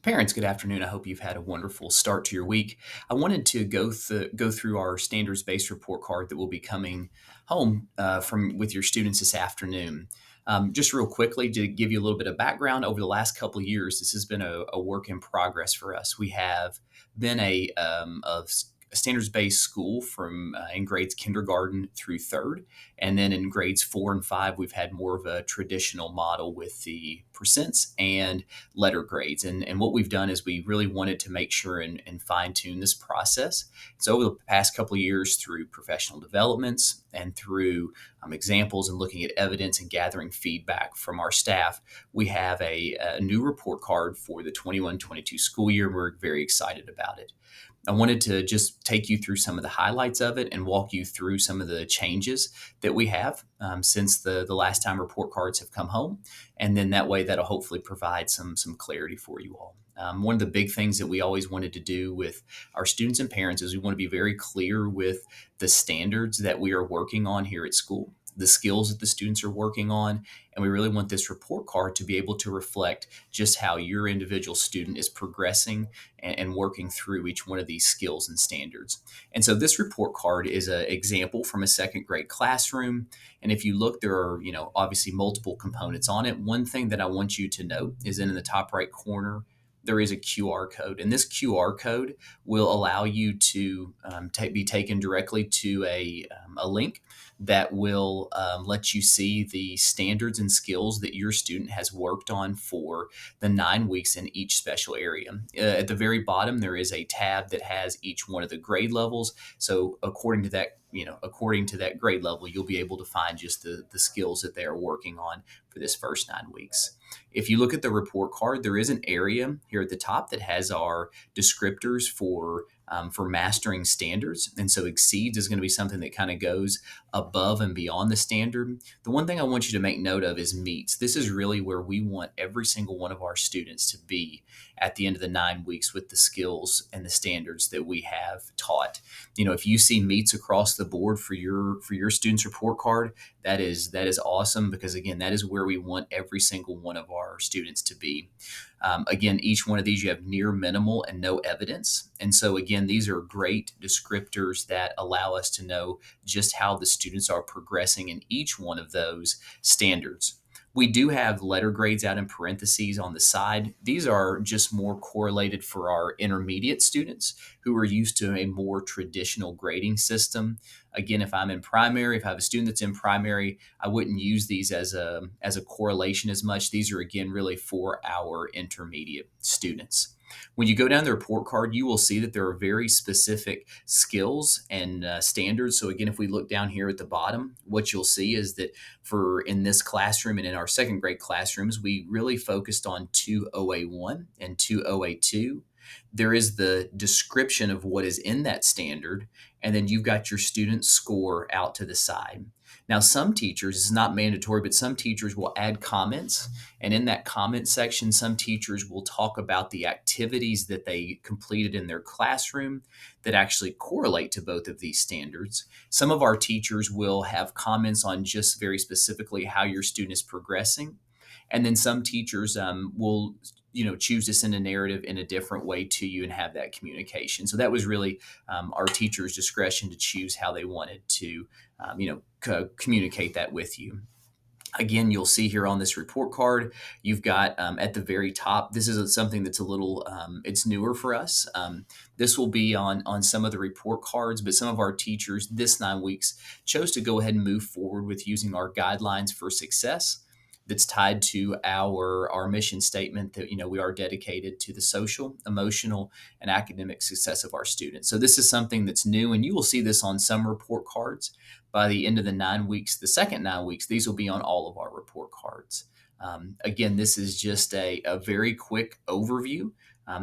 Parents, good afternoon. I hope you've had a wonderful start to your week. I wanted to go through our standards-based report card that will be coming home from with your students this afternoon. Just real quickly to give you a little bit of background, over the last couple of years, this has been a work in progress for us. We have been a standards-based school from in grades kindergarten through third, and then in grades 4 and 5, we've had more of a traditional model with the percents and letter grades. And what we've done is we really wanted to make sure and fine tune this process. So over the past couple of years, through professional developments and through examples and looking at evidence and gathering feedback from our staff, we have a new report card for the 21-22 school year. We're very excited about it. I wanted to just take you through some of the highlights of it and walk you through some of the changes that we have since the last time report cards have come home. And then that way, that'll hopefully provide some clarity for you all. One of the big things that we always wanted to do with our students and parents is we want to be very clear with the standards that we are working on here at school, the skills that the students are working on, and we really want this report card to be able to reflect just how your individual student is progressing and working through each one of these skills and standards. And so this report card is an example from a second grade classroom. And if you look, there are, obviously multiple components on it. One thing that I want you to note is in the top right corner, there is a QR code, and this QR code will allow you to be taken directly to a link that will let you see the standards and skills that your student has worked on for the 9 weeks in each special area. At the very bottom, there is a tab that has each one of the grade levels. So according to that grade level, you'll be able to find just the skills that they are working on for this first 9 weeks. If you look at the report card, there is an area here at the top that has our descriptors for mastering standards. And so exceeds is going to be something that kind of goes above and beyond the standard. The one thing I want you to make note of is meets. This is really where we want every single one of our students to be at the end of the 9 weeks with the skills and the standards that we have taught. If you see meets across the board for your students' report card, that is awesome, because again, that is where we want every single one of our students to be. Again, each one of these, you have near, minimal, and no evidence. And so again, these are great descriptors that allow us to know just how the students are progressing in each one of those standards. We do have letter grades out in parentheses on the side. These are just more correlated for our intermediate students who are used to a more traditional grading system. Again, if I'm in primary, if I have a student that's in primary, I wouldn't use these as a correlation as much. These are, again, really for our intermediate students. When you go down the report card, you will see that there are very specific skills and standards. So again, if we look down here at the bottom, what you'll see is that for in this classroom and in our second grade classrooms, we really focused on 2OA1 and 2OA2. There is the description of what is in that standard, and then you've got your student score out to the side. Now, some teachers, it's not mandatory, but some teachers will add comments. And in that comment section, some teachers will talk about the activities that they completed in their classroom that actually correlate to both of these standards. Some of our teachers will have comments on just very specifically how your student is progressing. And then some teachers will choose to send a narrative in a different way to you and have that communication. So that was really our teacher's discretion to choose how they wanted to communicate that with you. Again, you'll see here on this report card, you've got at the very top, this is something that's a little, it's newer for us. This will be on some of the report cards, but some of our teachers this 9 weeks chose to go ahead and move forward with using our guidelines for success that's tied to our mission statement that we are dedicated to the social, emotional, and academic success of our students. So this is something that's new, and you will see this on some report cards. By the end of the 9 weeks, the second 9 weeks, these will be on all of our report cards. Again, this is just a very quick overview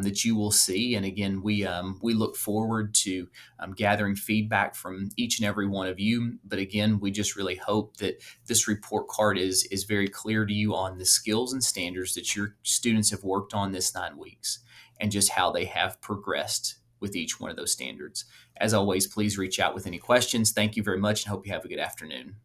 that you will see. And again, we look forward to gathering feedback from each and every one of you. But again, we just really hope that this report card is very clear to you on the skills and standards that your students have worked on this 9 weeks and just how they have progressed with each one of those standards. As always, please reach out with any questions. Thank you very much and hope you have a good afternoon.